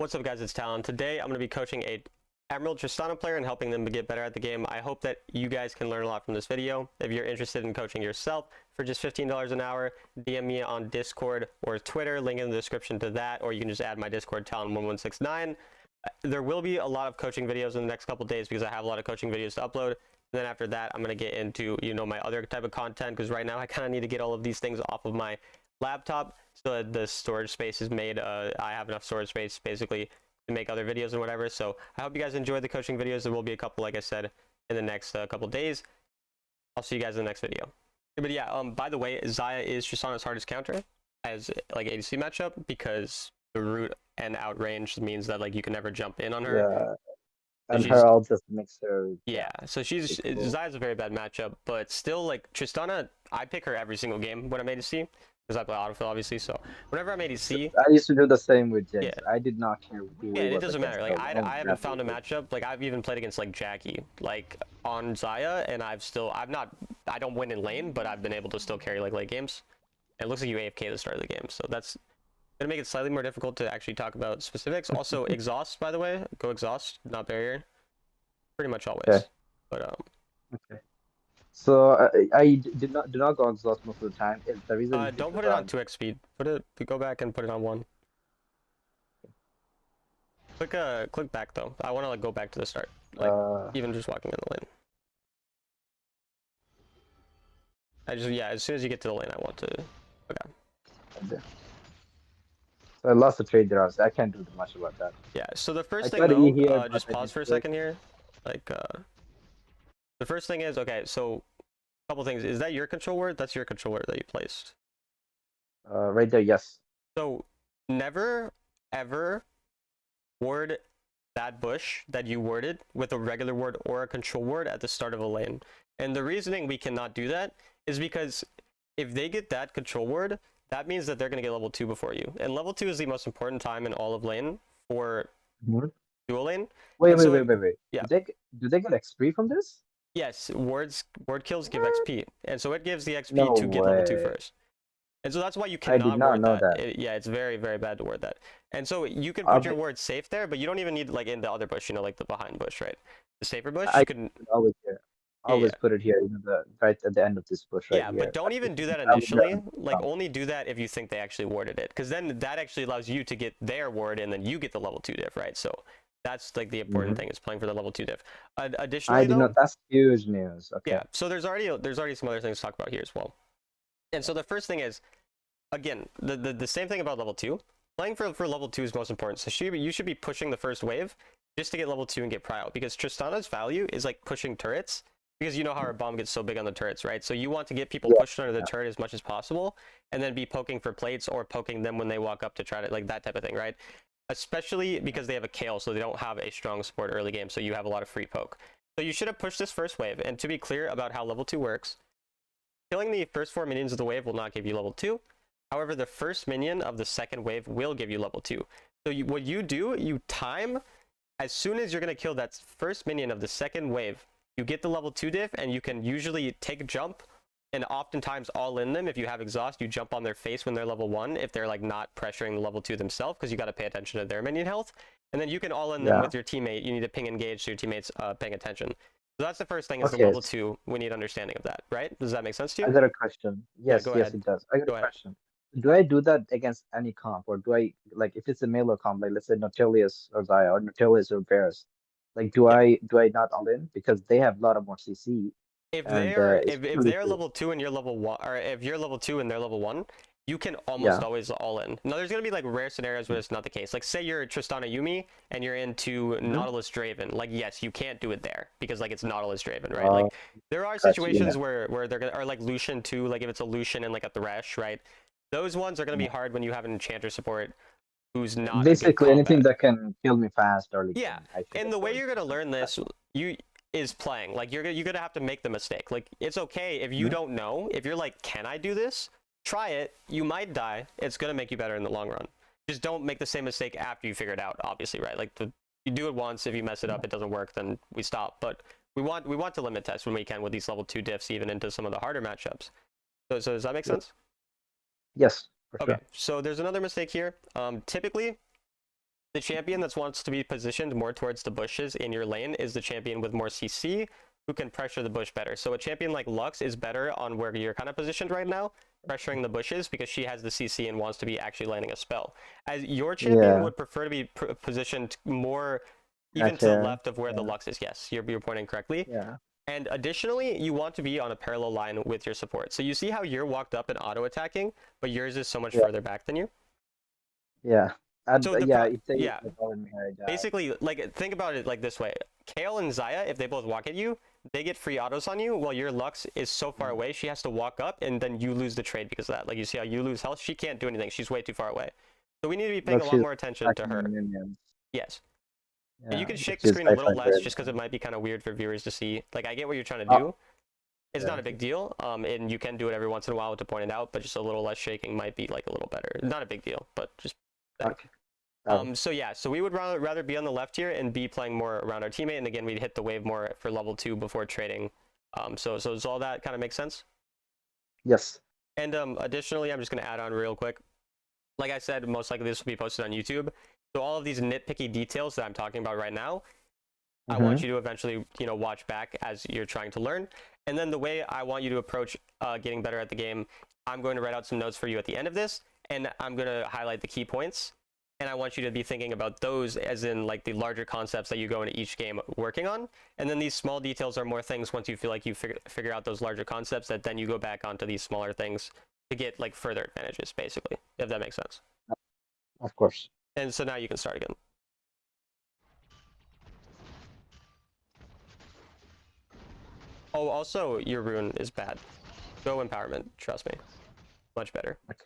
What's up, guys? It's Talon. Today I'm going to be coaching a Emerald Tristana player and helping them to get better at the game. I hope that you guys can learn a lot from this video. If you're interested in coaching yourself for just $15 an hour, DM me on Discord or Twitter, link in the description to that, or you can just add my Discord, Talon1169. There will be a lot of coaching videos in the next couple days because I have a lot of coaching videos to upload. And then after that, I'm going to get into, my other type of content, because right now I kind of need to get all of these things off of my laptop so that the storage space is made. I have enough storage space basically to make other videos and whatever. So I hope you guys enjoy the coaching videos. There will be a couple, like I said, in the next couple days. I'll see you guys in the next video. But yeah, by the way, Xayah is Tristana's hardest counter as like ADC matchup because the root and outrange means that like you can never jump in on her. Yeah, and she's her ult just makes her. yeah, so pretty cool. Xayah's a very bad matchup, but still, like, Tristana, I pick her every single game when I'm ADC, because I play autofill, obviously, so whenever I'm ADC, I used to do the same with Jinx. yeah, I did not care who yeah, it it was doesn't against. matter. Like, I haven't found a matchup, like, I've even played against, like, Jackie, like, on Xayah, and I don't win in lane, but I've been able to still carry, like, late games. And it looks like you AFK at the start of the game, so that's gonna make it slightly more difficult to actually talk about specifics. Also, exhaust, by the way, go exhaust, not barrier. Pretty much always. Okay. But Okay. So I do not go exhaust most of the time. It's the reason. don't put it on 2x speed. Go back and put it on 1. Click back though. I want to like go back to the start. Like even just walking in the lane. As soon as you get to the lane, I want to. Okay. So I lost the trade there. I can't do much about that. Yeah. So the first thing though, here, just pause for a second here. Like the first thing is okay. So a couple things. Is that your control word? That's your control word that you placed. Right there, yes. So never ever word that bush that you worded with a regular word or a control word at the start of a lane. And the reasoning we cannot do that is because if they get that control word, that means that they're going to get level 2 before you. And level 2 is the most important time in all of lane for dual lane. Wait. Yeah. Do they get XP from this? Yes, word kills give XP. And so it gives the XP No to get way. level 2 first. And so that's why you cannot I did not word know that. that. Yeah, it's very, very bad to word that. And so you can put your word safe there, but you don't even need like in the other bush, like the behind bush, right? The safer bush, you can always put it here, right at the end of this bush right here. But don't even do that initially. Like only do that if you think they actually worded it, because then that actually allows you to get their word, and then you get the level 2 diff, right? So that's like the important thing is playing for the level 2 diff. Additionally, that's huge news. Okay. Yeah. So there's already some other things to talk about here as well. And so the first thing is, again, the same thing about level 2. Playing for level 2 is most important. So you should be pushing the first wave just to get level 2 and get prio, because Tristana's value is like pushing turrets, because you know how our bomb gets so big on the turrets, right? So you want to get people pushed under the turret as much as possible, and then be poking for plates or poking them when they walk up to try to, like, that type of thing, right? Especially because they have a Kayle, so they don't have a strong support early game, so you have a lot of free poke. So you should have pushed this first wave. And to be clear about how level 2 works, killing the first 4 minions of the wave will not give you level 2. However, the first minion of the second wave will give you level 2. So what you do, you time, as soon as you're going to kill that first minion of the second wave, you get the level 2 diff, and you can usually take a jump, and oftentimes all in them. If you have exhaust, you jump on their face when they're level 1, if they're like not pressuring the level 2 themselves, because you got to pay attention to their minion health. And then you can all in them with your teammate. You need to ping engage so your teammate's paying attention. So that's the first thing, is the level 2. We need understanding of that, right? Does that make sense to you? I got a question. Yes, yes, it does. I got a question. Do I do that against any comp, or do I, like, if it's a melee comp, like let's say Nautilus or Xayah or Nautilus or Bears, like do I not all in because they have a lot of more CC? If they're level 2 and you're level 1, or if you're level 2 and they're level 1, you can almost always all in. Now, there's going to be like rare scenarios where it's not the case. Like, say you're Tristana Yuumi and you're into Nautilus Draven. Like, yes, you can't do it there because like it's Nautilus Draven, right? Like, there are situations where they're gonna, or like Lucian too. Like if it's a Lucian and like a Thresh, right? Those ones are going to be hard when you have an enchanter support who's not basically anything that can kill me fast or and the way you're going to learn this is playing. Like you're gonna have to make the mistake. Like it's okay if you don't know. If you're like, can I do this? Try it. You might die. It's gonna make you better in the long run. Just don't make the same mistake after you figure it out, obviously, right? Like you do it once. If you mess it up, it doesn't work, then we stop. But we want to limit test when we can with these level 2 diffs, even into some of the harder matchups. So does that make sense? Yes. Okay. So there's another mistake here. Typically, The champion that wants to be positioned more towards the bushes in your lane is the champion with more CC, who can pressure the bush better. So a champion like Lux is better on where you're kind of positioned right now, pressuring the bushes, because she has the CC and wants to be actually landing a spell. As your champion would prefer to be positioned more even to the left of where the Lux is. Yes, you're pointing correctly. Yeah. And additionally, you want to be on a parallel line with your support. So you see how you're walked up and auto-attacking, but yours is so much further back than you? Yeah. So yeah. Basically, like, think about it like this way. Kale and Zaya, if they both walk at you, they get free autos on you, while your Lux is so far away, she has to walk up, and then you lose the trade because of that. Like, you see how you lose health? She can't do anything. She's way too far away. So we need to be paying a lot more attention to her. Yes. Yeah, you can shake the screen a little less just because it might be kind of weird for viewers to see. Like, I get what you're trying to do. It's not a big deal, and you can do it every once in a while to point it out, but just a little less shaking might be like a little better. Not a big deal, but just so yeah, so we would rather be on the left here and be playing more around our teammate, and again, we'd hit the wave more for level 2 before trading. So does all that kind of make sense? Yes. And additionally, I'm just going to add on real quick. Like I said, most likely this will be posted on YouTube. So all of these nitpicky details that I'm talking about right now, I want you to eventually, watch back as you're trying to learn. And then the way I want you to approach getting better at the game, I'm going to write out some notes for you at the end of this, and I'm going to highlight the key points. And I want you to be thinking about those as in like the larger concepts that you go into each game working on. And then these small details are more things once you feel like you figure out those larger concepts that then you go back onto these smaller things to get like further advantages, basically, if that makes sense. Of course. And so now you can start again. Oh, also, your rune is bad. Go empowerment, trust me. Much better. Okay.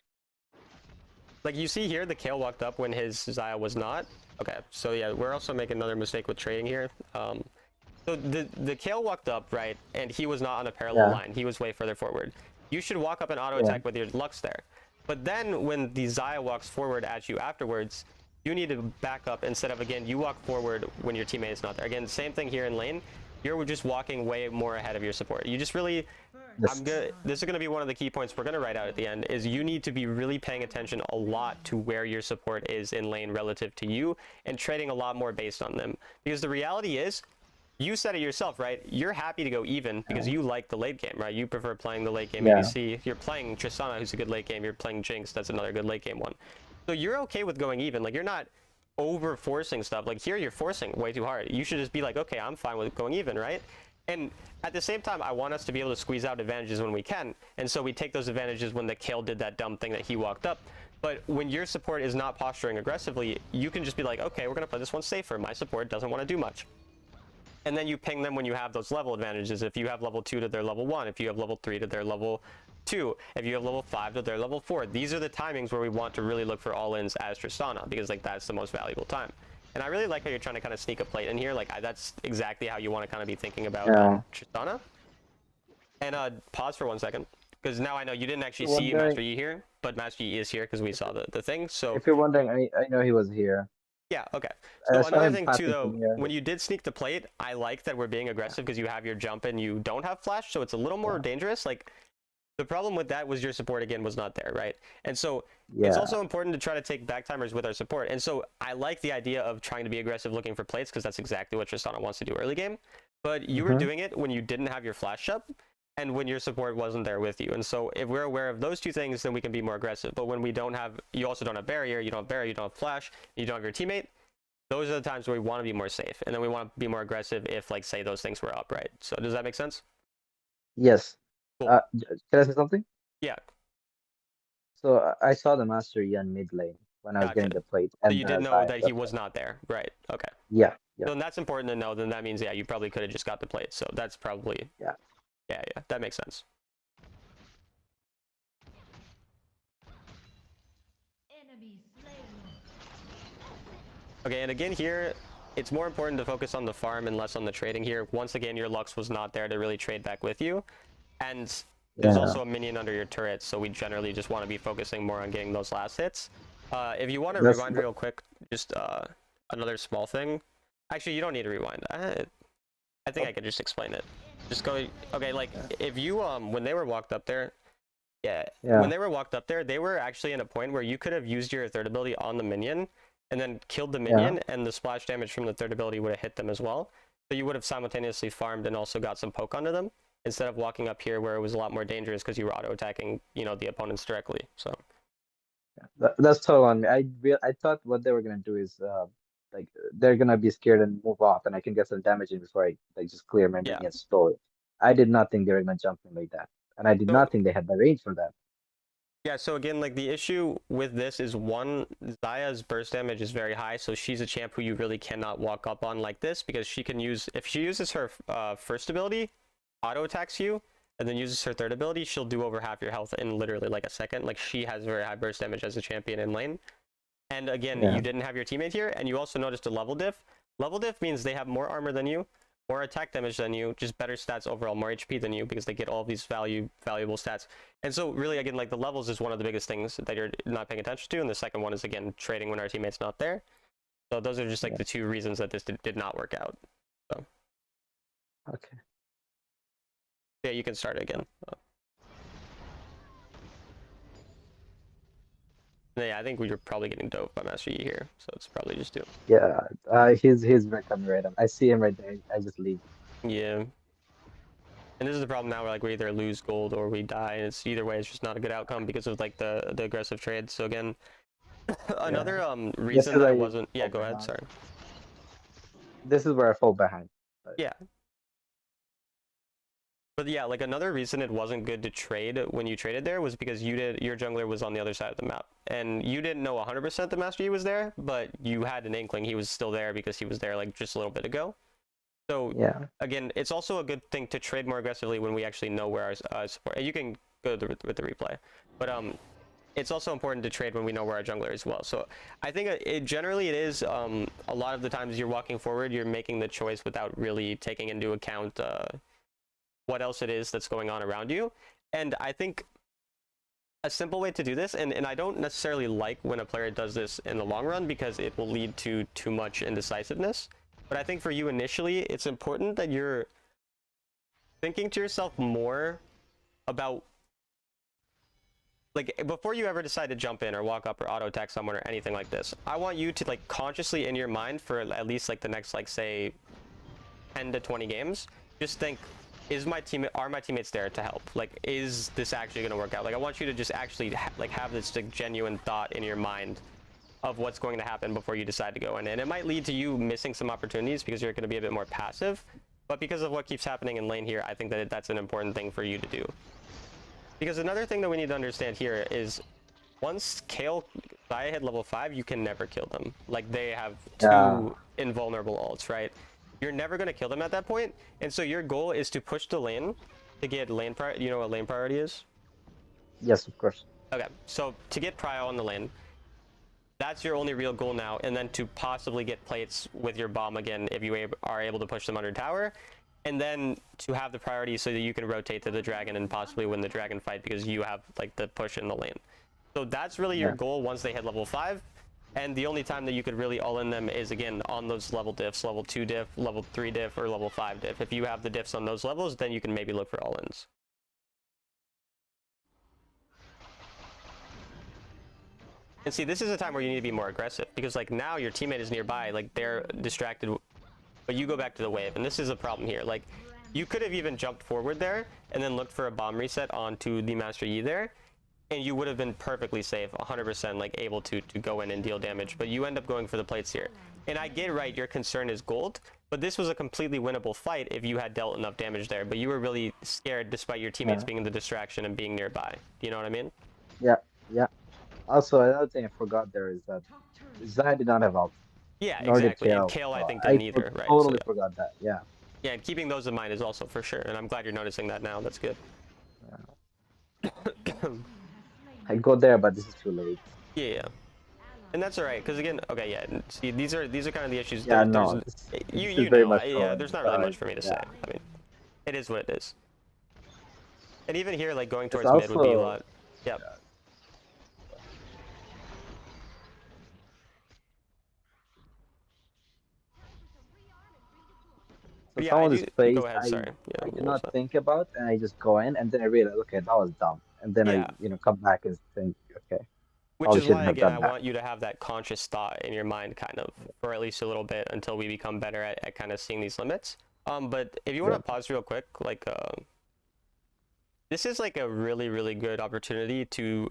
Like, you see here, the Kale walked up when his Zaya was not. Okay, so yeah, we're also making another mistake with trading here. So the Kale walked up, right, and he was not on a parallel line. He was way further forward. You should walk up and auto-attack with your Lux there. But then when the Zaya walks forward at you afterwards, you need to back up instead of, again, you walk forward when your teammate is not there. Again, same thing here in lane. You're just walking way more ahead of your support. You just really, this is going to be one of the key points we're going to write out at the end, is you need to be really paying attention a lot to where your support is in lane relative to you and trading a lot more based on them. Because the reality is, you said it yourself, right? You're happy to go even because you like the late game, right? You prefer playing the late game ADC. You're playing Tristana, who's a good late game. You're playing Jinx, that's another good late game one. So you're okay with going even. Like, you're not over forcing stuff. Like, here you're forcing way too hard. You should just be like, okay, I'm fine with going even, right? And at the same time, I want us to be able to squeeze out advantages when we can. And so we take those advantages when the Kale did that dumb thing that he walked up. But when your support is not posturing aggressively, you can just be like, okay, we're going to play this one safer. My support doesn't want to do much. And then you ping them when you have those level advantages. If you have level 2 to their level 1, if you have level 3 to their level 2, if you have level 5 to their level 4, these are the timings where we want to really look for all-ins as Tristana, because like that's the most valuable time. And I really like how you're trying to kind of sneak a plate in here. Like, that's exactly how you want to kind of be thinking about Tristana. And pause for 1 second, because now I know you didn't actually see Master Yi here, but Master Yi is here because we saw the thing. So if you're wondering, I know he was here. Yeah, okay. So another thing too, though, when you did sneak the plate, I like that we're being aggressive because you have your jump and you don't have flash, so it's a little more dangerous. Like, the problem with that was your support, again, was not there, right? And so it's also important to try to take back timers with our support. And so I like the idea of trying to be aggressive looking for plates because that's exactly what Tristana wants to do early game. But you were doing it when you didn't have your flash up and when your support wasn't there with you. And so if we're aware of those two things, then we can be more aggressive. But when we don't have, you also don't have barrier, you don't have barrier, you don't have flash, you don't have your teammate, those are the times where we want to be more safe. And then we want to be more aggressive if, like, say those things were up, right? So does that make sense? Yes. Cool. Can I say something? Yeah. So I saw the Master Yi on mid lane when I was getting the plate. And so you didn't know that he was not there, right? Okay. Yeah. So that's important to know. Then that means, yeah, you probably could have just got the plate. So that's probably, yeah, that makes sense. Okay, and again here, it's more important to focus on the farm and less on the trading here. Once again, your Lux was not there to really trade back with you. And there's also a minion under your turret, so we generally just want to be focusing more on getting those last hits. If you want to rewind real quick, just another small thing. Actually, you don't need to rewind. I think I could just explain it. Just go, okay, like, if you, when they were walked up there, when they were walked up there, they were actually in a point where you could have used your third ability on the minion, and then killed the minion, and the splash damage from the third ability would have hit them as well. So you would have simultaneously farmed and also got some poke onto them, instead of walking up here where it was a lot more dangerous because you were auto-attacking, the opponents directly. So that's total on me. I thought what they were gonna do is like they're gonna be scared and move off, and I can get some damage in before I like just clear my minions slowly. I did not think they were gonna jump in like that, and I did not think they had the range for that. Yeah, so again, like the issue with this is one, Xayah's burst damage is very high, so she's a champ who you really cannot walk up on like this, because she can use, if she uses her first ability, auto attacks you, and then uses her third ability, she'll do over half your health in literally like a second. Like, she has very high burst damage as a champion in lane. And again, you didn't have your teammate here, and you also noticed a level diff. Level diff means they have more armor than you, more attack damage than you, just better stats overall, more HP than you, because they get all these valuable stats. And so really, again, like the levels is one of the biggest things that you're not paying attention to, and the second one is, again, trading when our teammate's not there. So those are just like the two reasons that this did not work out. So. Okay. Yeah, you can start again. Yeah, I think we were probably getting doped by Master Yi here, so it's probably just do. Yeah, he's coming right up. I see him right there. I just leave. Yeah. And this is the problem now, where like we either lose gold or we die, and it's either way, it's just not a good outcome because of like the aggressive trade. So again, another reason that I wasn't. Yeah, go ahead. Sorry. This is where I fall behind. But... Yeah. But yeah, like another reason it wasn't good to trade when you traded there was because your jungler was on the other side of the map, and you didn't know 100% that Master Yi was there, but you had an inkling he was still there because he was there like just a little bit ago. So again, it's also a good thing to trade more aggressively when we actually know where our support. You can go with the replay, but it's also important to trade when we know where our jungler is as well. So I think generally it is a lot of the times you're walking forward, you're making the choice without really taking into account what else it is that's going on around you. And I think a simple way to do this, and I don't necessarily like when a player does this in the long run because it will lead to too much indecisiveness, but I think for you initially, it's important that you're thinking to yourself more about, like, before you ever decide to jump in or walk up or auto attack someone or anything like this, I want you to like consciously in your mind for at least like the next like say 10 to 20 games, just think, are my teammates there to help? Like, is this actually going to work out? Like, I want you to just actually have this like genuine thought in your mind of what's going to happen before you decide to go in. And it might lead to you missing some opportunities because you're going to be a bit more passive, but because of what keeps happening in lane here, I think that that's an important thing for you to do. Because another thing that we need to understand here is once Xayah hit level 5, you can never kill them. Like, they have two invulnerable ults, right? You're never going to kill them at that point, and so your goal is to push the lane to get lane priority. You know what lane priority is? Yes, of course. Okay, so to get prio on the lane, that's your only real goal now, and then to possibly get plates with your bomb again if you are able to push them under tower, and then to have the priority so that you can rotate to the dragon and possibly win the dragon fight because you have like the push in the lane. So that's really your goal once they hit level 5. And the only time that you could really all in them is, again, on those level diffs, level 2 diff, level 3 diff, or level 5 diff. If you have the diffs on those levels, then you can maybe look for all-ins. And see, this is a time where you need to be more aggressive, because like now your teammate is nearby, like they're distracted, but you go back to the wave, and this is a problem here. Like, you could have even jumped forward there and then looked for a bomb reset onto the Master Yi there, and you would have been perfectly safe, 100% like able to go in and deal damage, but you end up going for the plates here. And I get, right, your concern is gold, but this was a completely winnable fight if you had dealt enough damage there, but you were really scared despite your teammates being the distraction and being nearby. Do you know what I mean? Yeah. Also, another thing I forgot there is that Xayah did not have ult. Yeah, exactly. And Kayle, I think, didn't either, right? Totally forgot that, yeah. Yeah, and keeping those in mind is also for sure, and I'm glad you're noticing that now. That's good. I go there, but this is too late. Yeah. And that's all right, because again, okay, yeah. See, these are kind of the issues. Yeah, you know, yeah. There's not really much for me to say. I mean, it is what it is. And even here, like going towards mid would be a lot. Yep. So some of this plays I did not think about, and I just go in, and then I realize, okay, that was dumb, and then I come back and think, okay. Which Probably is why, shouldn't have again, done I that. want you to have that conscious thought in your mind, kind of, for at least a little bit until we become better at kind of seeing these limits. But if you want to pause real quick, like, this is like a really, really good opportunity to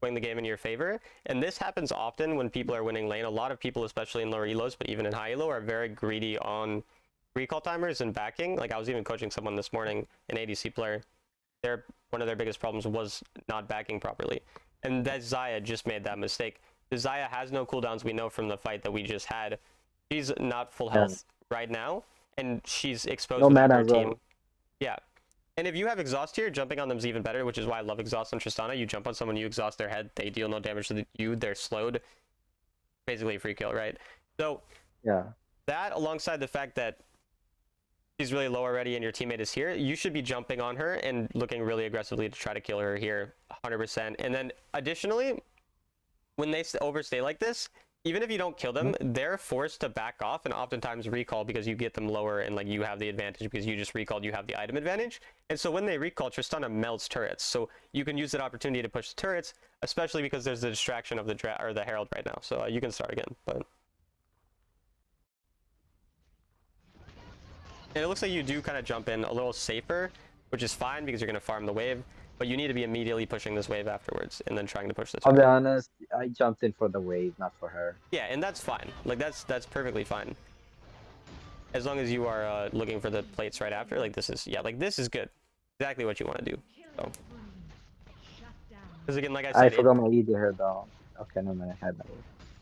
swing the game in your favor. And this happens often when people are winning lane. A lot of people, especially in lower elos, but even in high elo, are very greedy on recall timers and backing. Like, I was even coaching someone this morning, an ADC player. One of their biggest problems was not backing properly. And that Xayah just made that mistake. The Xayah has no cooldowns, we know from the fight that we just had. She's not full health right now, and she's exposed without her team. Yeah. And if you have exhaust here, jumping on them is even better, which is why I love exhaust on Tristana. You jump on someone, you exhaust their head, they deal no damage to you, they're slowed. Basically a free kill, right? So that, alongside the fact that she's really low already and your teammate is here, you should be jumping on her and looking really aggressively to try to kill her here 100%. And then additionally, when they overstay like this, even if you don't kill them, they're forced to back off and oftentimes recall because you get them lower and like you have the advantage because you just recalled, you have the item advantage. And so when they recall, Tristana melts turrets. So you can use that opportunity to push the turrets, especially because there's the distraction of the Herald right now. So you can start again, but. And it looks like you do kind of jump in a little safer, which is fine because you're going to farm the wave, but you need to be immediately pushing this wave afterwards and then trying to push the turret. I'll be honest, I jumped in for the wave, not for her. Yeah, and that's fine. Like, that's perfectly fine. As long as you are looking for the plates right after, like this is, this is good. Exactly what you want to do. So. Because again, like I said, I forgot my ED here though. Okay, no man, I had that.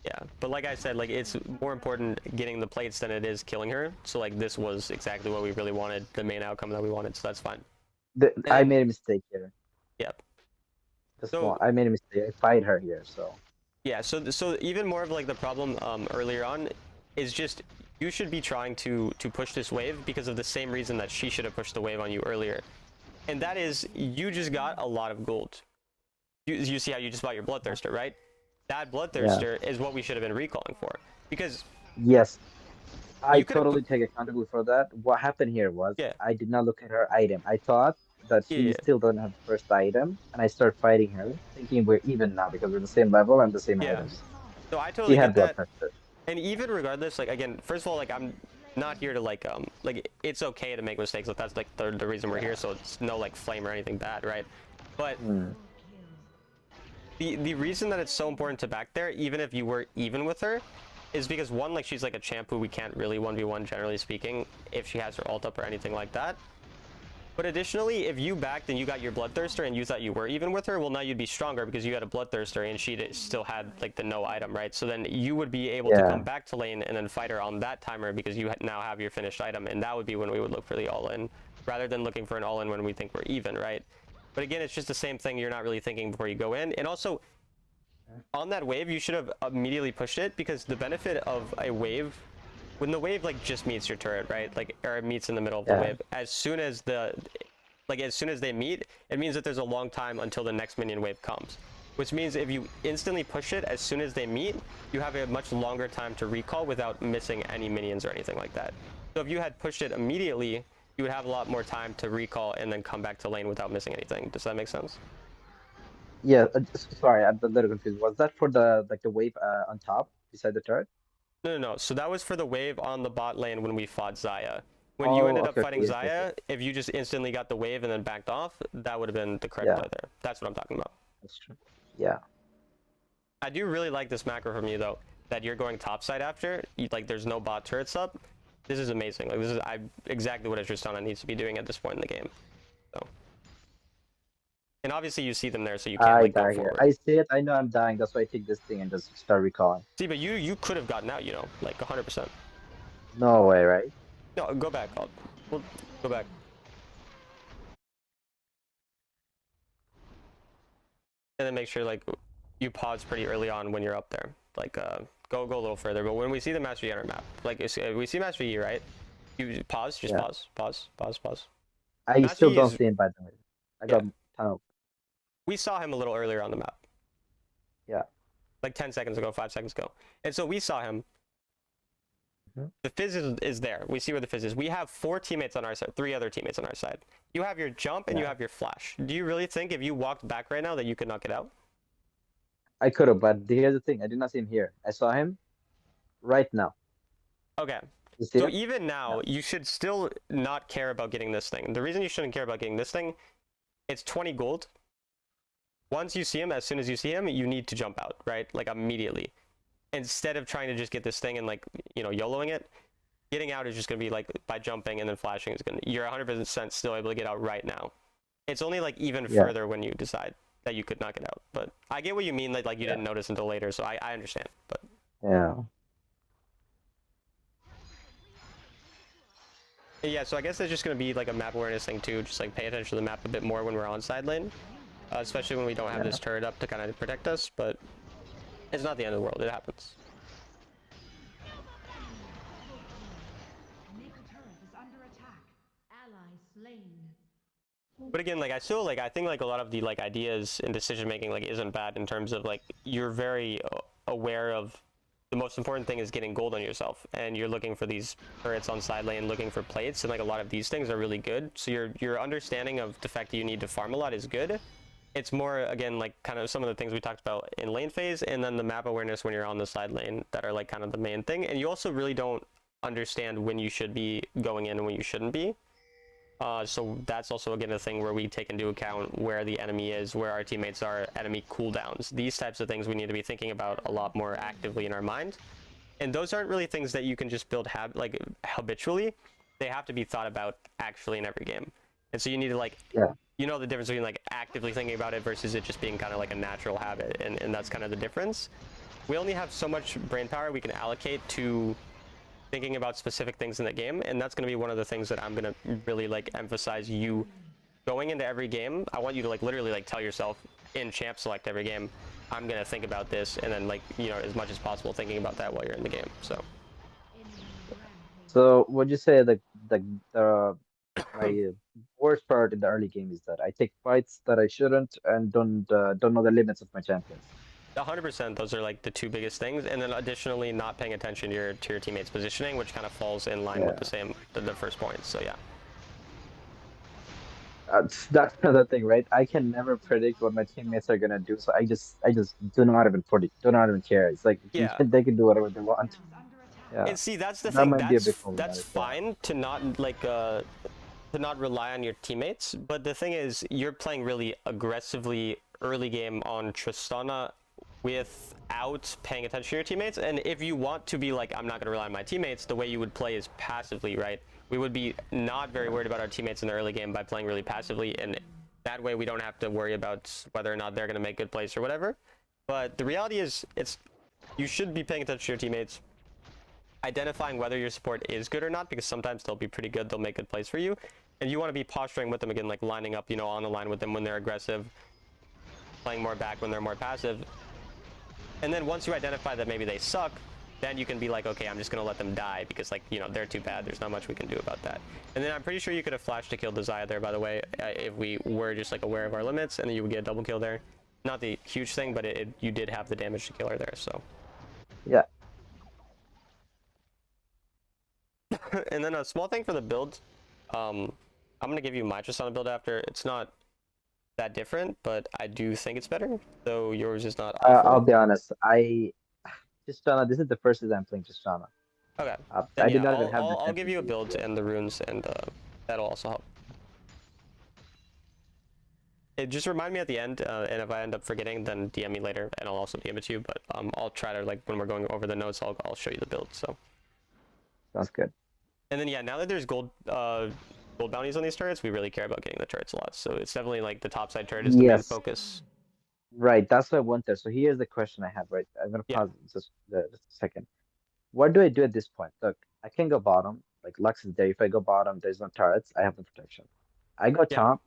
Yeah, but like I said, like it's more important getting the plates than it is killing her. So like this was exactly what we really wanted, the main outcome that we wanted. So that's fine. I made a mistake here. Yep. I made a mistake. I fight her here, so. Yeah. So even more of like the problem earlier on is just you should be trying to push this wave because of the same reason that she should have pushed the wave on you earlier, and that is you just got a lot of gold. You see how you just bought your Bloodthirster, right? That Bloodthirster is what we should have been recalling for. Because... Yes. I totally take accountability for that. What happened here was I did not look at her item. I thought that she still doesn't have the first item, and I start fighting her, thinking we're even now because we're the same level and the same items. So I totally get that. And even regardless, like, again, first of all, like, I'm not here to, like, it's okay to make mistakes. Like, that's, like, the reason we're here, so it's no, like, flame or anything bad, right? But... The reason that it's so important to back there, even if you were even with her, is because one, like she's like a champ who we can't really 1v1 generally speaking if she has her ult up or anything like that. But additionally, if you backed and you got your Bloodthirster and you thought you were even with her, well now you'd be stronger because you had a Bloodthirster and she still had like the no item, right? So then you would be able to come back to lane and then fight her on that timer because you now have your finished item, and that would be when we would look for the all-in, rather than looking for an all-in when we think we're even, right? But again, it's just the same thing. You're not really thinking before you go in. And also, on that wave, you should have immediately pushed it, because the benefit of a wave, when the wave like just meets your turret, right? Like, or it meets in the middle of the wave, as soon as they meet, it means that there's a long time until the next minion wave comes. Which means if you instantly push it as soon as they meet, you have a much longer time to recall without missing any minions or anything like that. So if you had pushed it immediately, you would have a lot more time to recall and then come back to lane without missing anything. Does that make sense? Yeah, sorry, I'm a little confused. Was that for the wave on top beside the turret? No. So that was for the wave on the bot lane when we fought Xayah. When you ended up fighting Xayah, if you just instantly got the wave and then backed off, that would have been the correct play there. That's what I'm talking about. That's true. Yeah. I do really like this macro from you though, that you're going topside after. Like, there's no bot turrets up. This is amazing. Like, this is exactly what a Tristana needs to be doing at this point in the game. So, and obviously you see them there, so you can't like go forward. I see it. I know I'm dying. That's why I take this thing and just start recalling. See, but you could have gotten out, you know, like 100%. No way, right? No, go back. We'll go back. And then make sure like you pause pretty early on when you're up there. Like go a little further. But when we see the Master Yi on our map, like we see Master Yi, right? You pause, just pause. I still don't see him, by the way. I got tunneled. We saw him a little earlier on the map. Yeah. Like 10 seconds ago, 5 seconds ago. And so we saw him. The fizz is there. We see where the fizz is. We have 4 teammates on our side, 3 other teammates on our side. You have your jump and you have your flash. Do you really think if you walked back right now that you could knock it out? I could have, but here's the thing: I did not see him here. I saw him right now. Okay. You see So him? even now, No. you should still not care about getting this thing. The reason you shouldn't care about getting this thing, it's 20 gold. Once you see him, as soon as you see him, you need to jump out, right? Like immediately. Instead of trying to just get this thing and like, YOLOing it, getting out is just going to be like by jumping and then flashing is going to, you're 100% still able to get out right now. It's only like even Yeah. further when you decide that you could not get out. But I get what you mean, like you didn't notice until later, so I understand. But Yeah. yeah, so I guess it's just going to be like a map awareness thing too, just like pay attention to the map a bit more when we're on side lane, especially when we don't have this turret up to kind of protect us, but it's not the end of the world, it happens. But again, like I still like I think like a lot of the like ideas and decision making like isn't bad in terms of like you're very aware of the most important thing is getting gold on yourself, and you're looking for these turrets on side lane, looking for plates, and like a lot of these things are really good. So your understanding of the fact that you need to farm a lot is good. It's more again like kind of some of the things we talked about in lane phase, and then the map awareness when you're on the side lane that are like kind of the main thing. And you also really don't understand when you should be going in and when you shouldn't be. So that's also again a thing where we take into account where the enemy is, where our teammates are, enemy cooldowns. These types of things we need to be thinking about a lot more actively in our mind. And those aren't really things that you can just build like habitually. They have to be thought about actually in every game. And so you need to like, the difference between like actively thinking about it versus it just being kind of like a natural habit. And that's kind of the difference. We only have so much brain power we can allocate to thinking about specific things in the game, and that's going to be one of the things that I'm going to really like emphasize you going into every game. I want you to like literally like tell yourself in champ select every game, I'm going to think about this, and then like as much as possible thinking about that while you're in the game. So would you say the my worst part in the early game is that I take fights that I shouldn't and don't know the limits of my champions. 100%, those are like the two biggest things, and then additionally not paying attention to your teammates positioning, which kind of falls in line with the first point. So yeah. That's another thing, right? I can never predict what my teammates are gonna do, so I just do not even do not even care. It's like they can do whatever they want. Yeah, And see, that's the that thing. might be a bit That's problematic. fine to not like to not rely on your teammates, but the thing is, you're playing really aggressively early game on Tristana without paying attention to your teammates. And if you want to be like, I'm not going to rely on my teammates, the way you would play is passively, right? We would be not very worried about our teammates in the early game by playing really passively, and that way we don't have to worry about whether or not they're going to make good plays or whatever. But the reality is, you should be paying attention to your teammates, identifying whether your support is good or not, because sometimes they'll be pretty good, they'll make good plays for you, and you want to be posturing with them again, like lining up, on the line with them when they're aggressive, playing more back when they're more passive. And then once you identify that maybe they suck, then you can be like, okay, I'm just gonna let them die because like, they're too bad, there's not much we can do about that. And then I'm pretty sure you could have flashed to kill the Xayah there, by the way, if we were just like aware of our limits, and then you would get a double kill there. Not the huge thing, but you did have the damage to kill her there, so. Yeah. And then a small thing for the build, I'm gonna give you my Tristana build after. It's not that different, but I do think it's better, though yours is not awful. I'll be honest. Tristana. This is the first time I'm playing Tristana. Okay. I did not even have the I'll give you a tendency. build and the runes, and that'll also help. It just remind me at the end, and if I end up forgetting, then DM me later, and I'll also DM it to you. But I'll try to like when we're going over the notes, I'll show you the build. So. Sounds good. And then yeah, now that there's gold bounties on these turrets, we really care about getting the turrets a lot. So it's definitely like the top side turret is the main focus. Right, that's what I want there. So here's the question I have, right? I'm gonna pause just a second. What do I do at this point? Look, I can go bottom. Like Lux is there. If I go bottom, there's no turrets. I have the protection. I go top.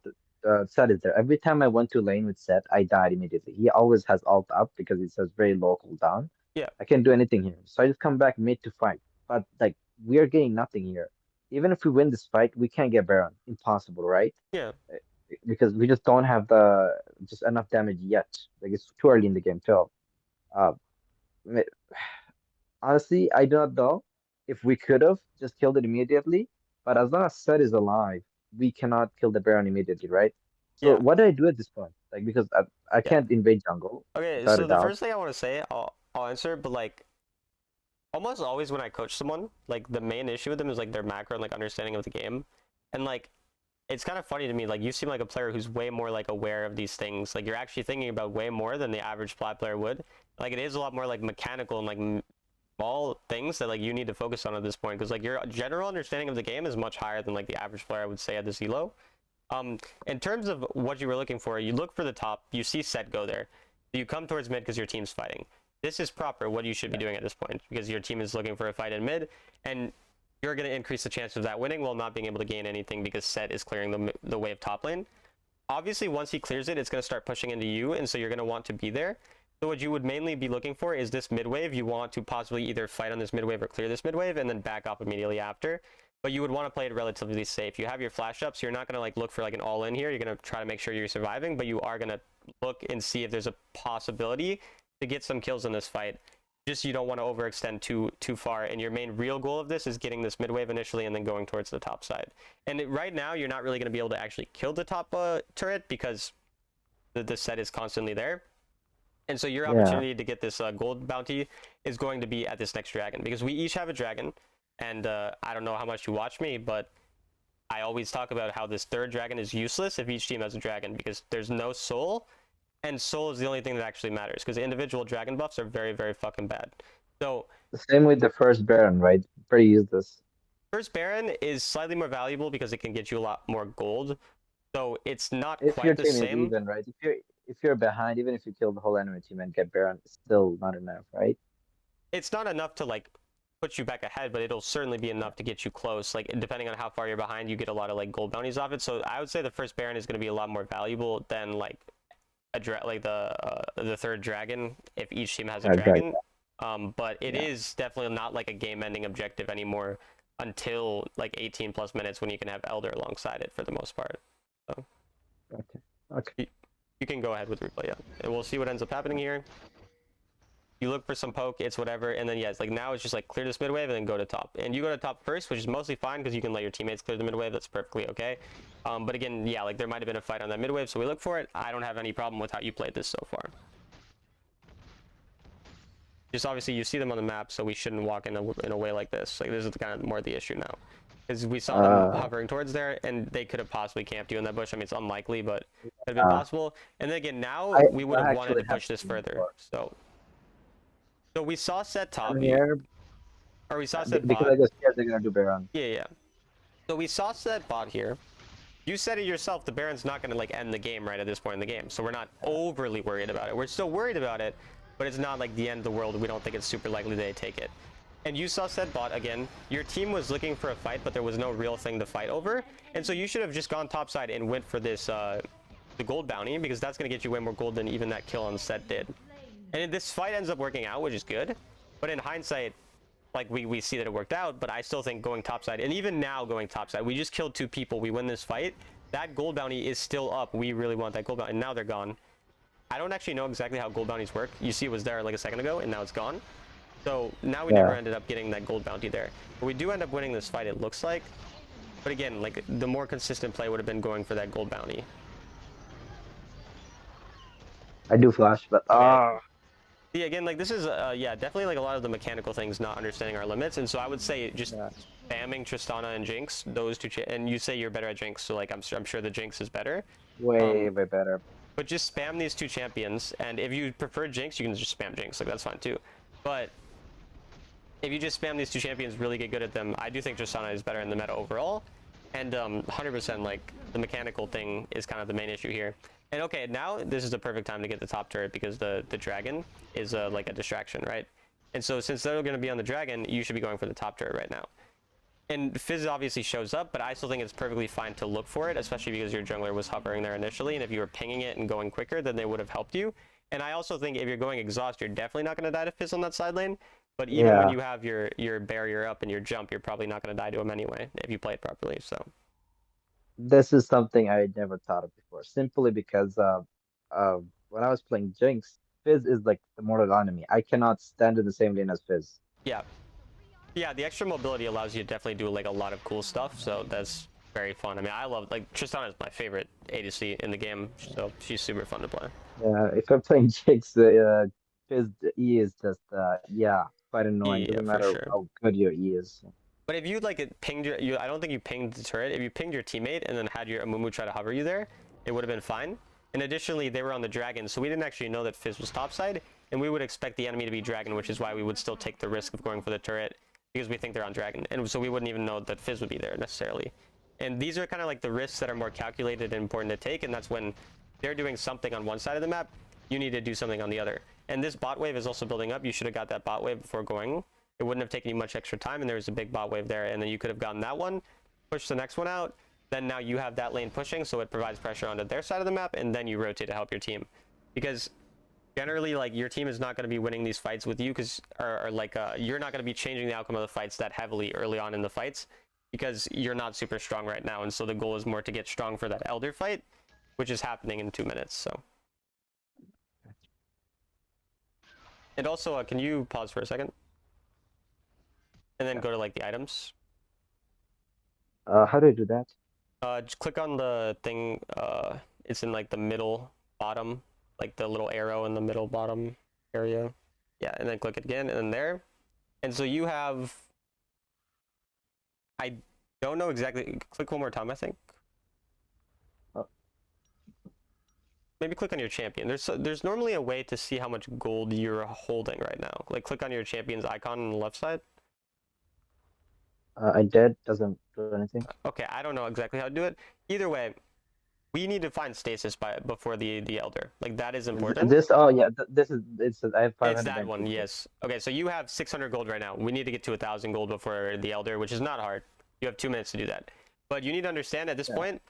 Set is there. Every time I went to lane with Set, I died immediately. He always has ult up because he says very low cooldown. Yeah. I can't do anything here. So I just come back mid to fight. But like we are getting nothing here. Even if we win this fight, we can't get Baron. Impossible, right? Yeah. Because we just don't have just enough damage yet. Like it's too early in the game too. Uh, honestly, I do not know if we could have just killed it immediately. But as long as Set is alive, we cannot kill the Baron immediately, right? So what do I do at this point? Like because I can't invade jungle. Okay, Without so a the doubt. first thing I want to say, I'll answer, but like almost always when I coach someone, like the main issue with them is like their macro and like understanding of the game, and like it's kind of funny to me. Like you seem like a player who's way more like aware of these things. Like you're actually thinking about way more than the average flat player would. Like it is a lot more like mechanical and like small things that like you need to focus on at this point because like your general understanding of the game is much higher than like the average player I would say at this elo. In terms of what you were looking for, you look for the top, you see set go there. You come towards mid because your team's fighting. This is proper what you should be doing at this point because your team is looking for a fight in mid, and you're going to increase the chance of that winning while not being able to gain anything because set is clearing the wave top lane. Obviously, once he clears it, it's going to start pushing into you, and so you're going to want to be there. So what you would mainly be looking for is this mid wave. You want to possibly either fight on this mid wave or clear this mid wave and then back off immediately after. But you would want to play it relatively safe. You have your flash up, so you're not going to like look for like an all in here. You're going to try to make sure you're surviving, but you are going to look and see if there's a possibility to get some kills in this fight. Just you don't want to overextend too far, and your main real goal of this is getting this mid wave initially and then going towards the top side. And right now you're not really going to be able to actually kill the top turret because the set is constantly there. And so your opportunity to get this gold bounty is going to be at this next dragon because we each have a dragon. And I don't know how much you watch me, but I always talk about how this third dragon is useless if each team has a dragon because there's no soul, and soul is the only thing that actually matters because individual dragon buffs are very, very fucking bad. So the same with the first Baron, right? Pretty useless. First Baron is slightly more valuable because it can get you a lot more gold. So it's not if quite your the team same. Is even, right? If you're behind, even if you kill the whole enemy team and get Baron, it's still not enough, right? It's not enough to like put you back ahead, but it'll certainly be enough to get you close. Like depending on how far you're behind, you get a lot of like gold bounties off it. So I would say the first Baron is going to be a lot more valuable than like the third dragon if each team has a dragon. But it is definitely not like a game-ending objective anymore until like 18 plus minutes when you can have Elder alongside it for the most part. So, okay. You can go ahead with replay, yeah. And we'll see what ends up happening here. You look for some poke, it's whatever, and then yeah, it's like now it's just like clear this mid wave and then go to top. And you go to top first, which is mostly fine because you can let your teammates clear the mid wave. That's perfectly okay. But again, yeah, like there might have been a fight on that mid wave, so we look for it. I don't have any problem with how you played this so far. Just obviously you see them on the map, so we shouldn't walk in a way like this. Like this is kind of more the issue now, because we saw them hovering towards there, and they could have possibly camped you in that bush. I mean, it's unlikely, but it could have been possible. And then again, now we would have wanted to push this further. So we saw set top here, or we saw set because bot. I guess they're gonna do Baron. Yeah. So we saw set bot here. You said it yourself. The Baron's not gonna like end the game right at this point in the game, so we're not overly worried about it. We're still worried about it, but it's not like the end of the world. We don't think it's super likely they take it. And you saw set bot again. Your team was looking for a fight, but there was no real thing to fight over, and so you should have just gone topside and went for this the gold bounty because that's gonna get you way more gold than even that kill on set did. And this fight ends up working out, which is good. But in hindsight, like we see that it worked out, but I still think going topside, and even now going topside, we just killed 2 people, we win this fight. That gold bounty is still up. We really want that gold bounty, and now they're gone. I don't actually know exactly how gold bounties work. You see it was there like a second ago, and now it's gone. So now we never ended up getting that gold bounty there. But we do end up winning this fight, it looks like. But again, like the more consistent play would have been going for that gold bounty. I do flash, but yeah, again, like this is yeah, definitely like a lot of the mechanical things not understanding our limits, and so I would say just spamming Tristana and Jinx, those two, and you say you're better at Jinx, so like I'm sure the Jinx is better. Way better. But just spam these 2 champions, and if you prefer Jinx, you can just spam Jinx, like that's fine too. But if you just spam these 2 champions, really get good at them, I do think Tristana is better in the meta overall, and 100% like the mechanical thing is kind of the main issue here. And okay, now this is the perfect time to get the top turret because the dragon is like a distraction, right? And so since they're going to be on the dragon, you should be going for the top turret right now. And Fizz obviously shows up, but I still think it's perfectly fine to look for it, especially because your jungler was hovering there initially, and if you were pinging it and going quicker, then they would have helped you. And I also think if you're going exhaust, you're definitely not going to die to Fizz on that side lane. But even when you have your barrier up and your jump, you're probably not going to die to him anyway if you play it properly. So this is something I had never thought of before, simply because when I was playing Jinx, Fizz is like the mortal enemy. I cannot stand in the same lane as Fizz. Yeah, the extra mobility allows you to definitely do like a lot of cool stuff. So that's very fun. I mean, I love, like, Tristana is my favorite ADC in the game, so she's super fun to play. Yeah, if I'm playing Jinx, his E is just yeah, quite annoying. Yeah, Doesn't for matter sure. how good your E is. But if you like it pinged I don't think you pinged the turret. If you pinged your teammate and then had your Amumu try to hover you there, it would have been fine. And additionally, they were on the dragon, so we didn't actually know that Fizz was topside, and we would expect the enemy to be dragon, which is why we would still take the risk of going for the turret because we think they're on dragon, and so we wouldn't even know that Fizz would be there necessarily. And these are kind of like the risks that are more calculated and important to take, and that's when they're doing something on one side of the map, you need to do something on the other. And this bot wave is also building up. You should have got that bot wave before going. It wouldn't have taken you much extra time, and there was a big bot wave there, and then you could have gotten that one, pushed the next one out, then now you have that lane pushing, so it provides pressure onto their side of the map, and then you rotate to help your team. Because generally, like, your team is not going to be winning these fights with you, because you're not going to be changing the outcome of the fights that heavily early on in the fights, because you're not super strong right now, and so the goal is more to get strong for that Elder fight, which is happening in 2 minutes, so. And also, can you pause for a second? And then go to, like, the items. How do I do that? Just click on the thing, it's in, like, the middle bottom, like the little arrow in the middle bottom area. Yeah, and then click it again, and then there. And so you have, I don't know exactly, click one more time, I think. Maybe click on your champion. There's normally a way to see how much gold you're holding right now. Like, click on your champion's icon on the left side. I did. Doesn't do anything. Okay, I don't know exactly how to do it. Either way, we need to find stasis before the elder. Like, that is important. Oh yeah, this is I have 500. It's that one, yes. Okay, so you have 600 gold right now. We need to get to 1,000 gold before the elder, which is not hard. You have 2 minutes to do that. But you need to understand at this point,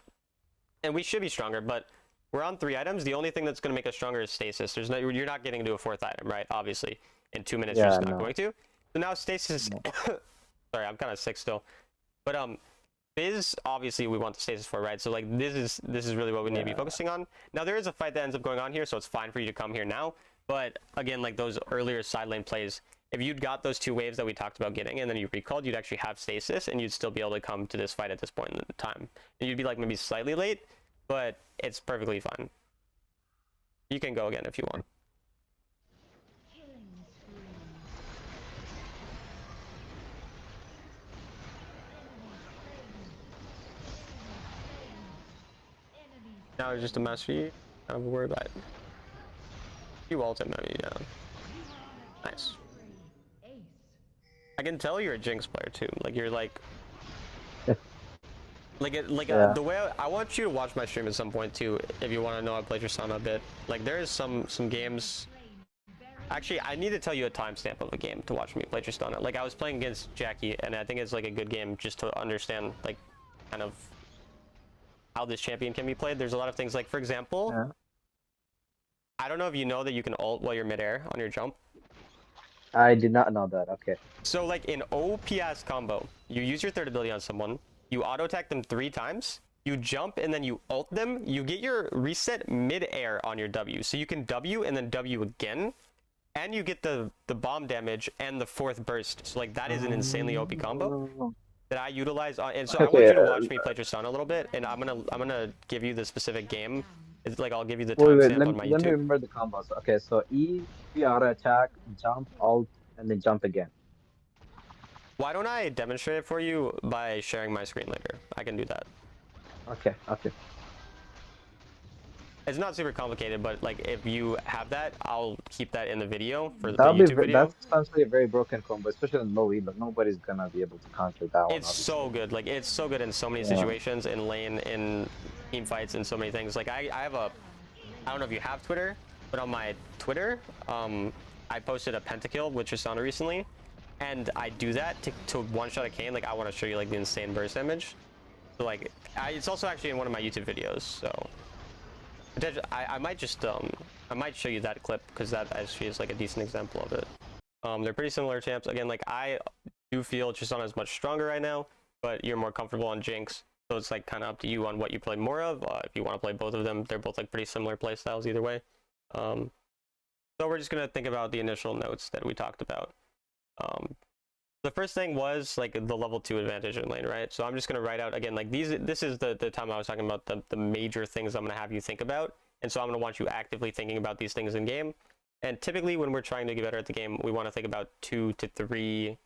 and we should be stronger, but we're on 3 items. The only thing that's going to make us stronger is stasis. You're not getting to a 4th item, right? Obviously, in 2 minutes, you're just not going to. So now stasis. Sorry, I'm kind of sick still. But Fizz, obviously, we want the stasis for, right? So, like, this is really what we need to be focusing on. Now, there is a fight that ends up going on here, so it's fine for you to come here now. But again, like those earlier side lane plays, if you'd got those 2 waves that we talked about getting, and then you recalled, you'd actually have stasis, and you'd still be able to come to this fight at this point in time. And you'd be like maybe slightly late, but it's perfectly fine. You can go again if you want. Now it's just a mastery. I don't worry about it. You ult him, maybe, yeah. Nice. I can tell you're a Jinx player too. Like, you're like, the way I want you to watch my stream at some point too, if you want to know I play Tristana a bit. Like, there is some games. Actually, I need to tell you a timestamp of a game to watch me play Tristana. Like, I was playing against Jackie, and I think it's like a good game just to understand, like, kind of how this champion can be played. There's a lot of things, like, for example, I don't know if you know that you can ult while you're midair on your jump. I did not know that. Okay. So, like, in OPS combo, you use your 3rd ability on someone, you auto attack them 3 times, you jump and then you ult them, you get your reset mid-air on your W. So you can W and then W again, and you get the bomb damage and the 4th burst. So, like, that is an insanely OP combo that I utilize on, and so I want you to watch me play Tristana a little bit, and I'm gonna give you the specific game. It's like, I'll give you the timestamp on my YouTube. Let me remember the combos. Okay, so E, auto attack, jump, ult, and then jump again. Why don't I demonstrate it for you by sharing my screen later? I can do that. Okay. It's not super complicated, but, like, if you have that, I'll keep that in the video for the YouTube video. That's essentially a very broken combo, especially in low E, but nobody's gonna be able to counter that one. It's so good. Like, it's so good in so many situations, in lane, in team fights, and so many things. Like, I have I don't know if you have Twitter, but on my Twitter, I posted a pentakill with Tristana recently, and I do that to one-shot a Kayn. Like, I want to show you, like, the insane burst damage. So, like, it's also actually in one of my YouTube videos, so I might just I might show you that clip, because that actually is, like, a decent example of it. They're pretty similar champs. Again, like, I do feel Tristana is much stronger right now, but you're more comfortable on Jinx, so it's, like, kind of up to you on what you play more of. If you want to play both of them, they're both, like, pretty similar play styles either way. So we're just gonna think about the initial notes that we talked about. the first thing was like the level 2 advantage in lane, right? So I'm just gonna write out again like this is the time I was talking about the major things I'm gonna have you think about, and so I'm gonna want you actively thinking about these things in game. And typically when we're trying to get better at the game, we want to think about 2 to 3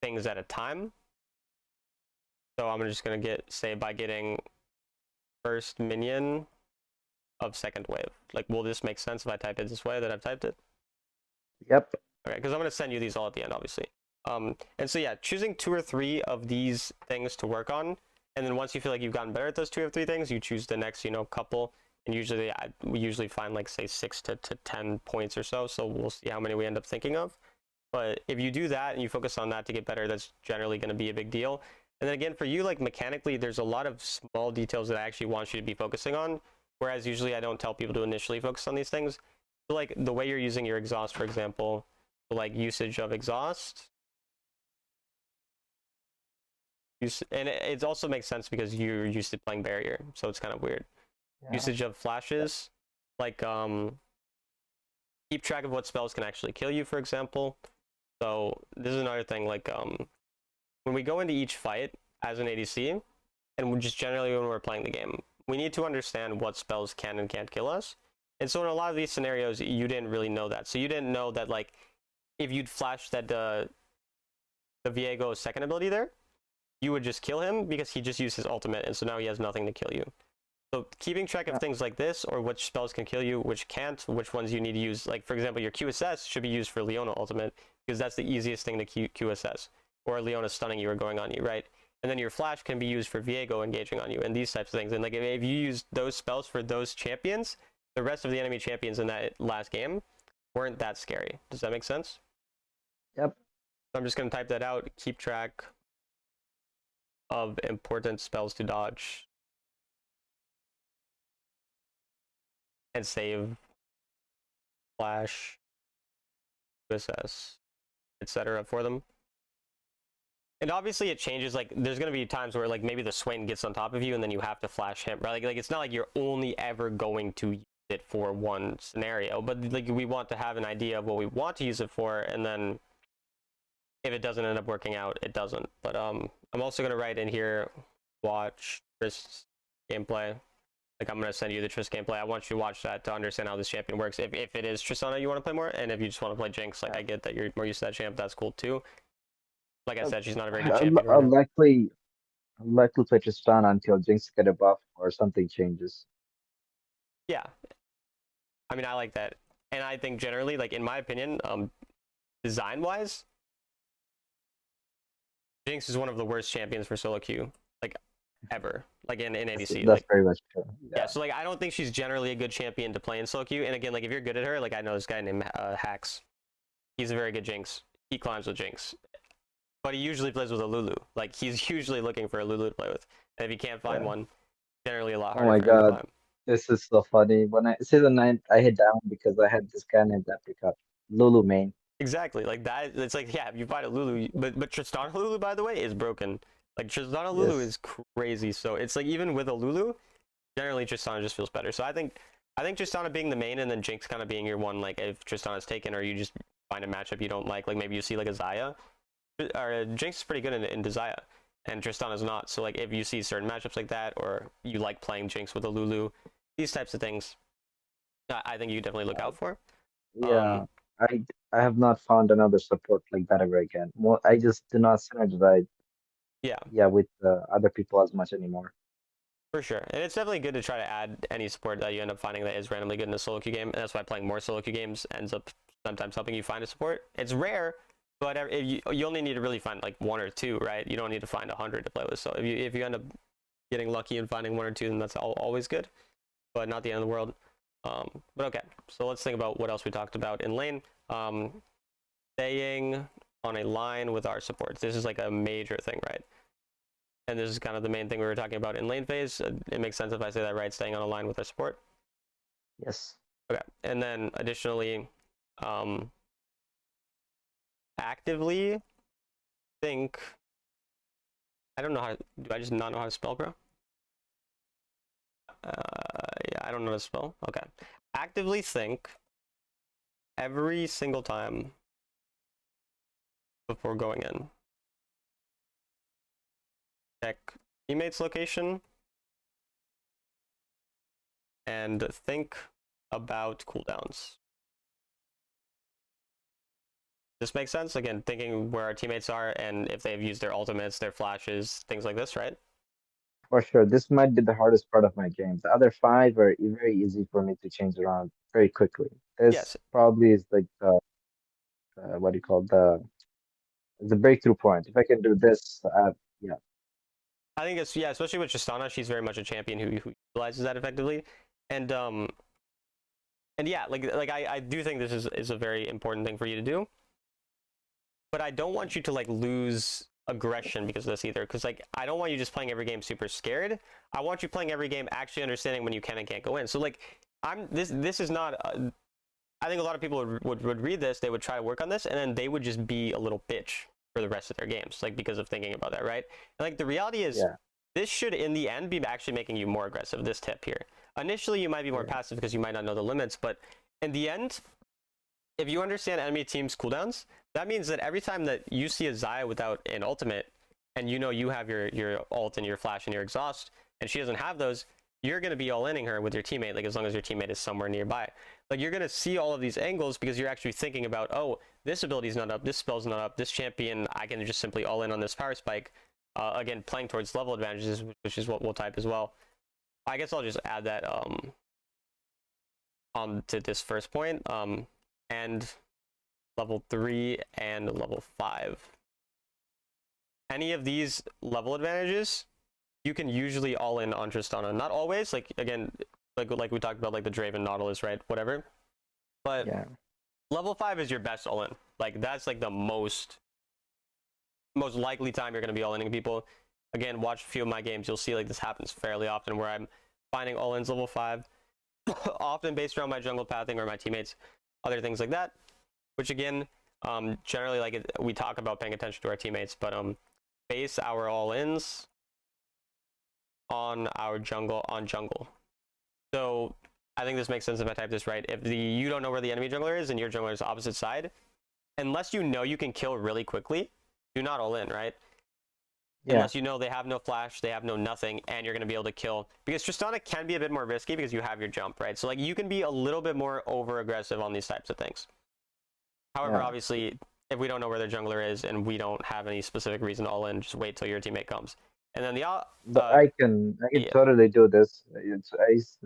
things at a time. So I'm just gonna say by getting first minion of second wave. Like, will this make sense if I type it this way that I've typed it? Yep. Okay, because I'm gonna send you these all at the end, obviously. And so yeah, choosing 2 or 3 of these things to work on, and then once you feel like you've gotten better at those 2 or 3 things, you choose the next, couple. And usually, we usually find like say 6 to 10 points or so. So we'll see how many we end up thinking of. But if you do that and you focus on that to get better, that's generally going to be a big deal. And then again, for you, like mechanically, there's a lot of small details that I actually want you to be focusing on. Whereas usually I don't tell people to initially focus on these things. So like the way you're using your exhaust, for example, like usage of exhaust. And it also makes sense because you're used to playing barrier, so it's kind of weird. Yeah. Usage of flashes, like keep track of what spells can actually kill you, for example. So this is another thing, like when we go into each fight as an ADC, and just generally when we're playing the game, we need to understand what spells can and can't kill us. And so in a lot of these scenarios, you didn't really know that. So you didn't know that like if you'd flash that the Viego's second ability there, you would just kill him because he just used his ultimate, and so now he has nothing to kill you. So keeping track of things like this, or which spells can kill you, which can't, which ones you need to use. Like, for example, your QSS should be used for Leona ultimate, because that's the easiest thing to QSS. Or Leona stunning you or going on you, right? And then your flash can be used for Viego engaging on you, and these types of things. And like, if you use those spells for those champions, the rest of the enemy champions in that last game weren't that scary. Does that make sense? Yep. So I'm just going to type that out, keep track of important spells to dodge, and save, flash, QSS, etc. for them. And obviously it changes, like there's going to be times where like maybe the Swain gets on top of you and then you have to flash him, right? Like it's not like you're only ever going to use it for one scenario, but like we want to have an idea of what we want to use it for, and then if it doesn't end up working out, it doesn't. But I'm also going to write in here, watch Trist gameplay. Like I'm going to send you the Trist gameplay. I want you to watch that to understand how this champion works. If it is Tristana you want to play more, and if you just want to play Jinx, like I get that you're more used to that champ, that's cool too. Like I said, she's not a very good champion. I'll likely play Tristana until Jinx get a buff or something changes. Yeah. I mean, I like that. And I think generally, like in my opinion, design-wise, Jinx is one of the worst champions for solo queue, like ever, like in ADC. That's like, very much true. Yeah, so like I don't think she's generally a good champion to play in solo queue. And again, like if you're good at her, like I know this guy named Hax. He's a very good Jinx. He climbs with Jinx. But he usually plays with a Lulu. Like he's usually looking for a Lulu to play with. And if he can't find one, generally a lot harder. Oh my god. This is so funny. When season 9, I hit down because I had this guy named Apricot. Lulu main. Exactly, like that. It's like, yeah, if you find a Lulu, but Tristana Lulu, by the way, is broken. Like Tristana Lulu is crazy. So it's like even with a Lulu, generally Tristana just feels better. So I think Tristana being the main and then Jinx kind of being your one, like if Tristana's taken or you just find a matchup you don't like maybe you see like a Xayah, or Jinx is pretty good in Xayah, and Tristana's not. So like if you see certain matchups like that, or you like playing Jinx with a Lulu, these types of things, I think you definitely look out for. Yeah. I have not found another support like that ever again. I just do not synergize. Yeah, with other people as much anymore. For sure, and it's definitely good to try to add any support that you end up finding that is randomly good in a solo queue game, and that's why playing more solo queue games ends up sometimes helping you find a support. It's rare, but you only need to really find like 1 or 2, right? You don't need to find 100 to play with. So if you end up getting lucky and finding 1 or 2, then that's always good, but not the end of the world. But okay, so let's think about what else we talked about in lane. Staying on a line with our supports. This is like a major thing, right? And this is kind of the main thing we were talking about in lane phase. It makes sense if I say that, right? Staying on a line with our support. Yes. Okay, and then additionally, actively think. I don't know how. Do I just not know how to spell, bro? Yeah, I don't know how to spell. Okay. Actively think every single time before going in. Check teammates' location and think about cooldowns. This makes sense? Again, thinking where our teammates are and if they've used their ultimates, their flashes, things like this, right? For sure, this might be the hardest part of my game. The other five are very easy for me to change around very quickly. This Yes. probably is like the what do you call the breakthrough point. If I can do this, yeah, I think it's, yeah, especially with Tristana, she's very much a champion who utilizes that effectively. And yeah, like I do think this is a very important thing for you to do. But I don't want you to like lose aggression because of this either. Because like I don't want you just playing every game super scared. I want you playing every game actually understanding when you can and can't go in. So like this is not. I think a lot of people would read this, they would try to work on this, and then they would just be a little bitch for the rest of their games, like because of thinking about that, right? And like the reality is, yeah, this should in the end be actually making you more aggressive. This tip here. Initially, you might be more yeah, passive because you might not know the limits, but in the end, if you understand enemy teams' cooldowns, that means that every time that you see a Xayah without an ultimate, and you know you have your ult and your flash and your exhaust, and she doesn't have those, you're going to be all-inning her with your teammate, like as long as your teammate is somewhere nearby. Like you're going to see all of these angles because you're actually thinking about, oh, this ability's not up, this spell's not up, this champion, I can just simply all-in on this power spike. Again, playing towards level advantages, which is what we'll type as well. I guess I'll just add that on to this first point. And level 3 and level 5. Any of these level advantages, you can usually all in on Tristana. Not always, like again, like we talked about, like the Draven Nautilus, right? Whatever. But yeah, level 5 is your best all in. Like that's like the most likely time you're going to be all-inning people. Again, watch a few of my games, you'll see like this happens fairly often where I'm finding all-ins level 5, often based around my jungle pathing or my teammates, other things like that. Which again, generally, like we talk about paying attention to our teammates, but base our all-ins on our jungle. So I think this makes sense if I type this right. If you don't know where the enemy jungler is and your jungler is opposite side, unless you know you can kill really quickly, do not all in, right? yeah, Unless you know they have no flash, they have no nothing, and you're going to be able to kill. Because Tristana can be a bit more risky because you have your jump, right? So like you can be a little bit more over-aggressive on these types of things. However, yeah. obviously, if we don't know where their jungler is and we don't have any specific reason to all in, just wait till your teammate comes. And then But I can yeah, totally do this. It's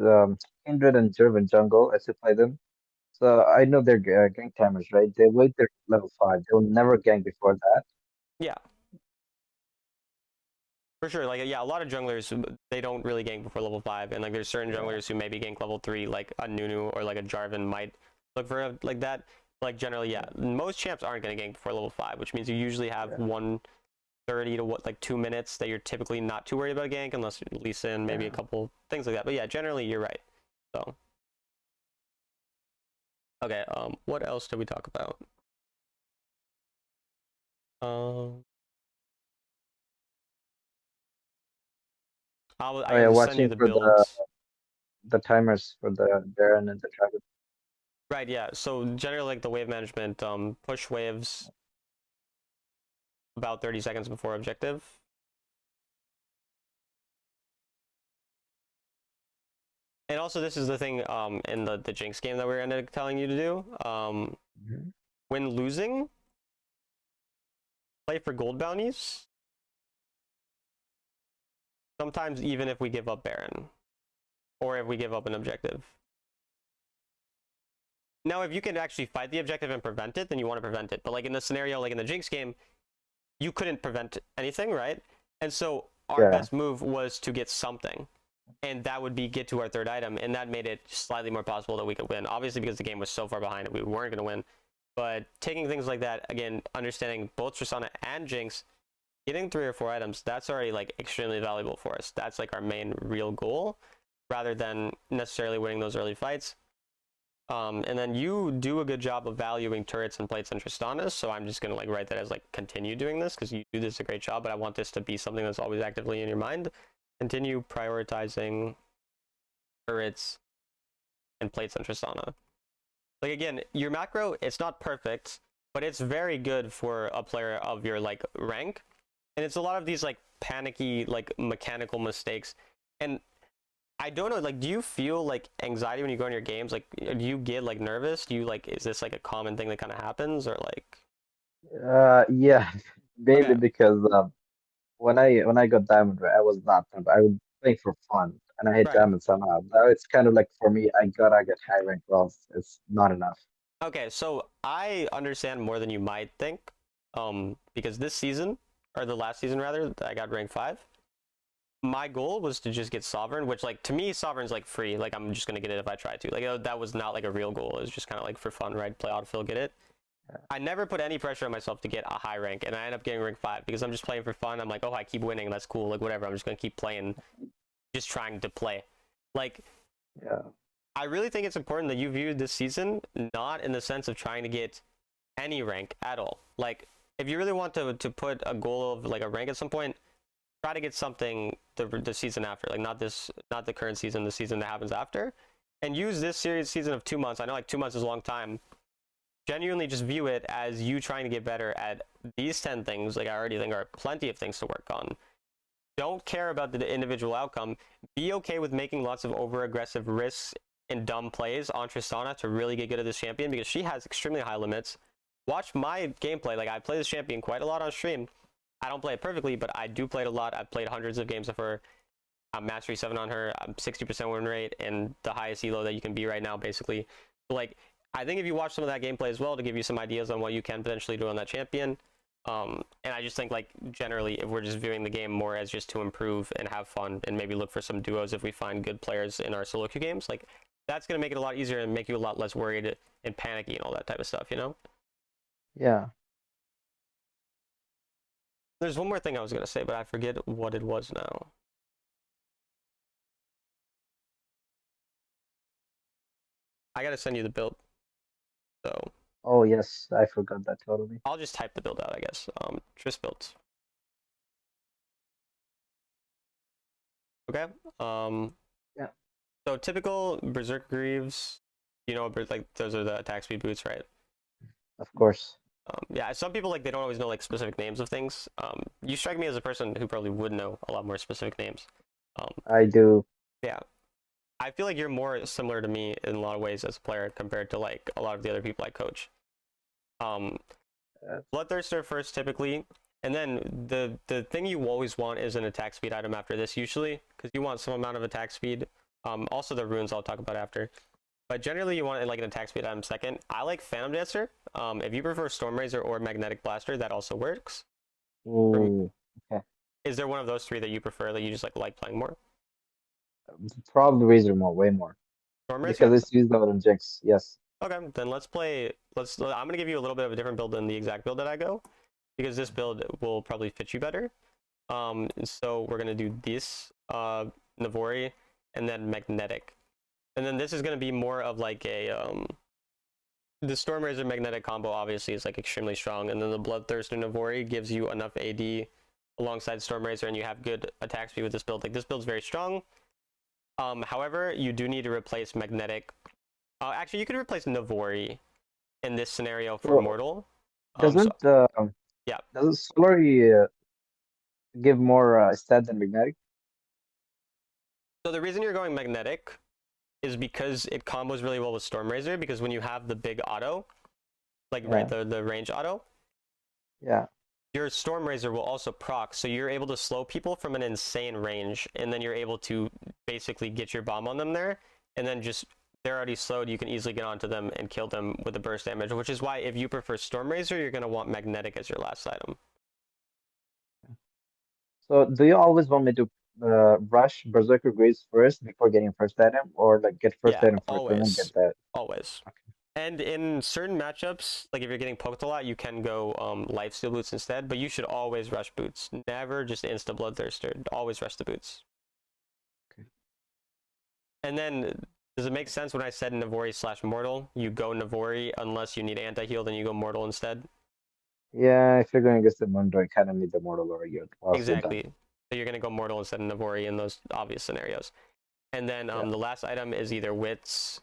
Kindred and German jungle. I should play them. So I know they're gank timers, right? They wait their level 5. They'll never gank before that. yeah, for sure. Like yeah, a lot of junglers they don't really gank before level 5, and like there's certain Yeah, junglers who maybe gank level 3, like a Nunu or like a Jarvan might look for like that. Like generally, yeah, most champs aren't going to gank before level 5, which means you usually have yeah, 1:30 to like 2 minutes that you're typically not too worried about gank unless Lee Sin, maybe a yeah. couple things like that. But yeah, generally you're right. So okay, what else did we talk about? Um, Oh I yeah, will send you watching the for builds. the timers for the Baron and the Dragon. Right, yeah. So generally, like the wave management, push waves about 30 seconds before objective. And also, this is the thing in the Jinx game that we ended up telling you to do. Mhm. When losing, play for gold bounties. Sometimes even if we give up Baron, or if we give up an objective. Now, if you can actually fight the objective and prevent it, then you want to prevent it. But like in the scenario, like in the Jinx game, you couldn't prevent anything, right? And so our Yeah, best move was to get something. And that would be get to our third item. And that made it slightly more possible that we could win. Obviously, because the game was so far behind, we weren't going to win. But taking things like that, again, understanding both Tristana and Jinx, getting 3 or 4 items, that's already like extremely valuable for us. That's like our main real goal, rather than necessarily winning those early fights. And then you do a good job of valuing turrets and plates and Tristanas, so I'm just going to like write that as like continue doing this because you do this a great job, but I want this to be something that's always actively in your mind. Continue prioritizing turrets and plates and Tristana. Like again, your macro, it's not perfect, but it's very good for a player of your like rank, and it's a lot of these like panicky like mechanical mistakes. And I don't know, like, do you feel like anxiety when you go in your games? Like, do you get like nervous? Do you like, is this like a common thing that kind of happens, or like? Yeah, Okay, mainly because when I got diamond, right, I was not. I was playing for fun, and I hit right. diamond somehow. Now it's kind of like for me, I gotta get high rank, or else it's not enough. Okay, so I understand more than you might think, because this season, or the last season rather, I got rank 5. My goal was to just get sovereign, which like to me sovereign's like free. Like I'm just gonna get it if I try to. Like that was not like a real goal. It was just kind of like for fun, right? Play autofill, get it. I never put any pressure on myself to get a high rank, and I end up getting rank 5 because I'm just playing for fun. I'm like, oh, I keep winning, that's cool. Like whatever, I'm just gonna keep playing, just trying to play. Like Yeah, I really think it's important that you view this season not in the sense of trying to get any rank at all. Like if you really want to put a goal of like a rank at some point, try to get something the season after, like not the current season, the season that happens after, and use this season of 2 months. I know like 2 months is a long time. Genuinely just view it as you trying to get better at these 10 things. Like I already think are plenty of things to work on. Don't care about the individual outcome. Be okay with making lots of over aggressive risks and dumb plays on Tristana to really get good at this champion, because she has extremely high limits. Watch my gameplay. Like I play this champion quite a lot on stream. I don't play it perfectly, but I do play it a lot. I've played hundreds of games of her. I'm mastery 7 on her. I'm 60% win rate and the highest elo that you can be right now, basically. So, like, I think if you watch some of that gameplay as well to give you some ideas on what you can potentially do on that champion. And I just think, like, generally, if we're just viewing the game more as just to improve and have fun and maybe look for some duos if we find good players in our solo queue games, like, that's going to make it a lot easier and make you a lot less worried and panicky and all that type of stuff, you know? yeah. There's one more thing I was going to say, but I forget what it was now. I got to send you the build. So Oh yes, I forgot that totally. I'll just type the build out, I guess. Trist builds. Okay. Yeah, So typical Berserk Greaves, you know, like those are the attack speed boots, right? of course. Yeah, some people like they don't always know like specific names of things. You strike me as a person who probably would know a lot more specific names. Um, I do. yeah, I feel like you're more similar to me in a lot of ways as a player compared to like a lot of the other people I coach. Um, Bloodthirster first typically, and then the thing you always want is an attack speed item after this usually, because you want some amount of attack speed. Also the runes I'll talk about after. But generally you want like an attack speed item second. I like Phantom Dancer. If you prefer Storm Razor or Magnetic Blaster, that also works. Ooh, okay. Is there one of those three that you prefer that you just like playing more? Probably Razor more, way more, Storm because Razor? it's used out in Jinx. Yes. Okay, then let's play. I'm gonna give you a little bit of a different build than the exact build that I go, because this build will probably fit you better. So we're gonna do this, Navori, and then Magnetic, and then this is gonna be more of like a the Storm Razor Magnetic combo obviously is like extremely strong, and then the Bloodthirster Navori gives you enough AD alongside Storm Razor, and you have good attack speed with this build. Like this build's very strong. However, you do need to replace Magnetic. Actually, you could replace Navori in this scenario for Well, Mortal. So doesn't yeah. doesn't Solari give more stat than Magnetic? So the reason you're going Magnetic is because it combos really well with Storm Razor, because when you have the big auto, like right, Yeah, the range auto, yeah. your Storm Razor will also proc, so you're able to slow people from an insane range, and then you're able to basically get your bomb on them there, and then just they're already slowed, you can easily get onto them and kill them with the burst damage, which is why if you prefer Storm Razor, you're going to want Magnetic as your last item. So do you always want me to rush Berserker Grace first before getting first item, or like get first Yeah, item first and then always. get that? Always. Okay. And in certain matchups, like if you're getting poked a lot, you can go lifesteal boots instead, but you should always rush boots. Never just insta bloodthirster. Always rush the boots. Okay. And then, does it make sense when I said Navori slash Mortal? You go Navori unless you need anti-heal, then you go Mortal instead? Yeah, if you're going against the Mundo, I kind of need the Mortal or you whilst you're done. Exactly. So you're gonna go Mortal instead of Navori in those obvious scenarios. And then Yeah. the last item is either Wits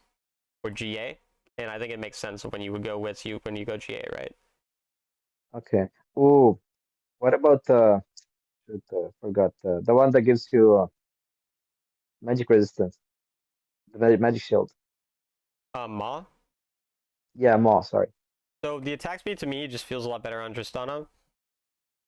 or GA. And I think it makes sense when you would go Wits when you go GA, right? Okay. Ooh, what about shoot, forgot the one that gives you magic resistance, the magic shield. Ma. Yeah, Maw, sorry. So the attack speed to me just feels a lot better on Tristana.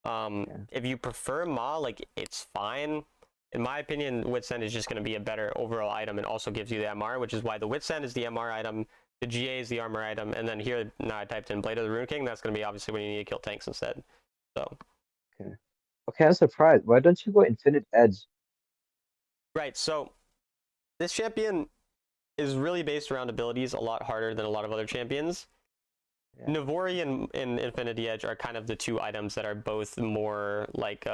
Yeah. If you prefer Ma, like it's fine. In my opinion, Witsend is just going to be a better overall item and also gives you the MR, which is why the Witsend is the MR item, the GA is the armor item, and then here now I typed in Blade of the Rune King. That's going to be obviously when you need to kill tanks instead. So Okay. Okay, I'm surprised. Why don't you go Infinite Edge? right, so this champion is really based around abilities a lot harder than a lot of other champions. Yeah. Navori and Infinity Edge are kind of the two items that are both more like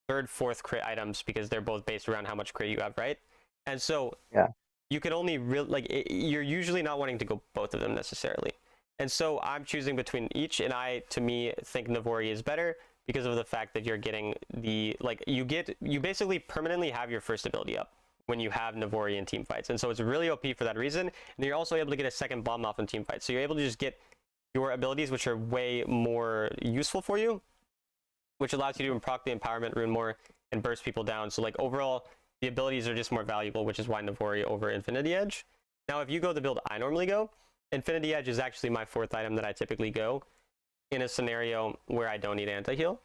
third, fourth crit items because they're both based around how much crit you have, right? And so Yeah. you can only really you're usually not wanting to go both of them necessarily. And so I'm choosing between each, and to me think Navori is better because of the fact that you're getting the you basically permanently have your first ability up when you have Navori in team fights, and so it's really OP for that reason. And you're also able to get a second bomb off in team fights, so you're able to just get your abilities, which are way more useful for you, which allows you to proc the empowerment rune more and burst people down. So like overall, the abilities are just more valuable, which is why Navori over Infinity Edge. Now, if you go the build I normally go, Infinity Edge is actually my fourth item that I typically go in a scenario where I don't need anti-heal.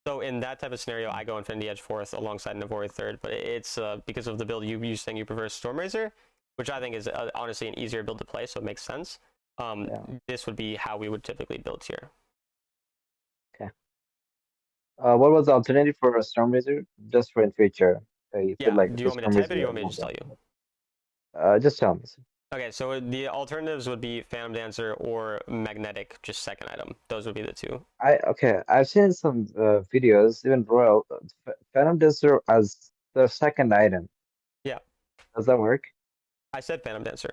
So in that type of scenario, I go Infinity Edge fourth alongside Navori third, but it's because of the build you saying you prefer Stormrazor, which I think is honestly an easier build to play, so it makes sense. Yeah. This would be how we would typically build here. Okay. What was the alternative for a Stormrazor? Just for in future. You feel Yeah, like do you the want me to type it or do you Stormrazor want me to more just tell you? just tell me. Okay, so the alternatives would be Phantom Dancer or Magnetic, just second item. Those would be the two. Okay. I've seen some videos, even Royal Phantom Dancer as the second item. Yeah, Does that work? I said Phantom Dancer.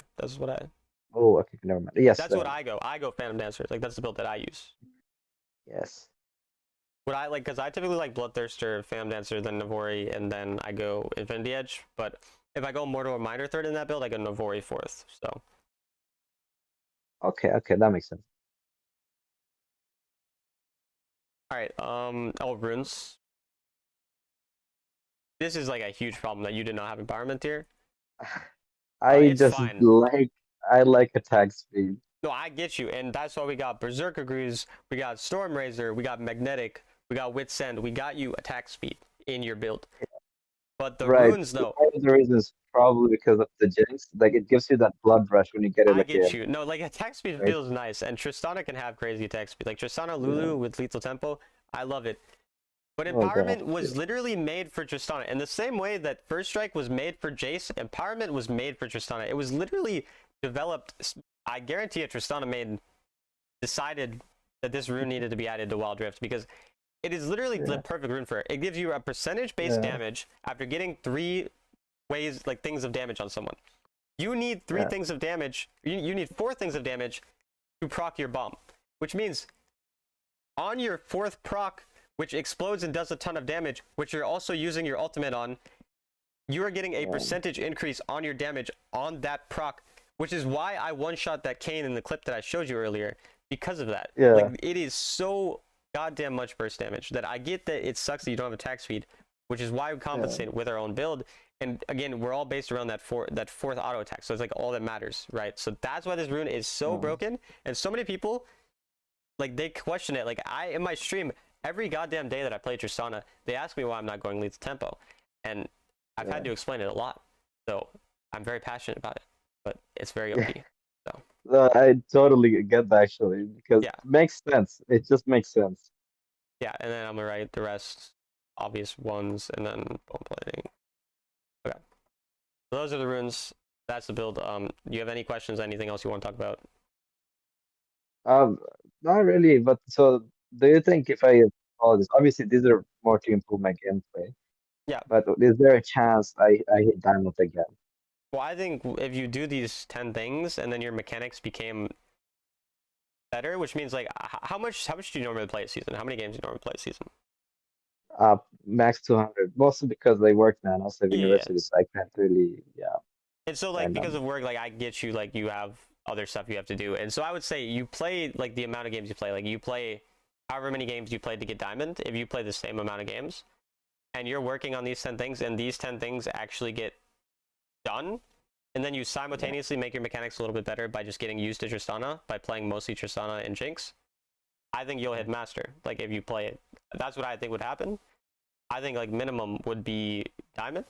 Oh, okay, never mind. Yes, That's what I go. I go Phantom Dancer. Like that's the build that I use. yes. What I like, because I typically like Bloodthirster, Phantom Dancer, then Navori, and then I go Infinity Edge. But if I go Mortal or Minor third in that build, I go Navori fourth. So Okay, okay, that makes sense. all right, runes. This is like a huge problem that you did not have empowerment here. I It's just fine. I like attack speed. No, I get you, and that's why we got Berserker Greaves, we got Stormrazor, we got Magnetic, we got Witsend, we got you attack speed in your build. But the Right. runes, though, Part of the reason is probably because of the jinx. Like it gives you that blood rush when you get it I like get in, you. No, like attack speed right? feels nice, and Tristana can have crazy attack speed. Like Tristana Yeah. Lulu with lethal tempo, I love it. But Oh God. Empowerment was literally made for Tristana. In the same way that First Strike was made for Jace, Empowerment was made for Tristana. It was literally developed. I guarantee you, Tristana decided that this rune needed to be added to Wild Rift because it is literally the Yeah. perfect rune for it. It gives you a percentage based Yeah. damage after getting three things of damage on someone. You need three Yeah. things of damage. You need four things of damage to proc your bomb, which means on your fourth proc, which explodes and does a ton of damage, which you're also using your ultimate on, you are getting a Yeah. percentage increase on your damage on that proc, which is why I one-shot that Kayn in the clip that I showed you earlier because of that. Yeah. Like, it is so goddamn much burst damage that I get that it sucks that you don't have attack speed, which is why we compensate with our own build. And again, we're all based around that fourth auto attack, so it's like all that matters, right? So that's why this rune is so broken, and so many people like they question it. Like in my stream every goddamn day that I play Tristana, they ask me why I'm not going lethal tempo, and I've had to explain it a lot. So I'm very passionate about it, but it's very OP. So I totally get that actually because yeah, it makes sense. It just makes sense. yeah, and then I'm gonna write the rest obvious ones, and then bone plating. Okay, so those are the runes. That's the build. Do you have any questions? Anything else you want to talk about? Um, Not really, but so do you think if I follow this, obviously these are more to improve my gameplay, Yeah. but is there a chance I hit diamond again? Well, I think if you do these 10 things and then your mechanics became better, which means like how much do you normally play a season? How many games do you normally play a season? Max 200, mostly because I work now and also have Yeah. university, so I can't really, yeah, And so like grind because on. of work, like I get you, like you have other stuff you have to do. And so I would say you play like the amount of games you play. Like you play however many games you played to get diamond, if you play the same amount of games, and you're working on these 10 things, and these 10 things actually get done, and then you simultaneously make your mechanics a little bit better by just getting used to Tristana, by playing mostly Tristana and Jinx, I think you'll hit master. Like, if you play it, that's what I think would happen. I think like minimum would be diamond,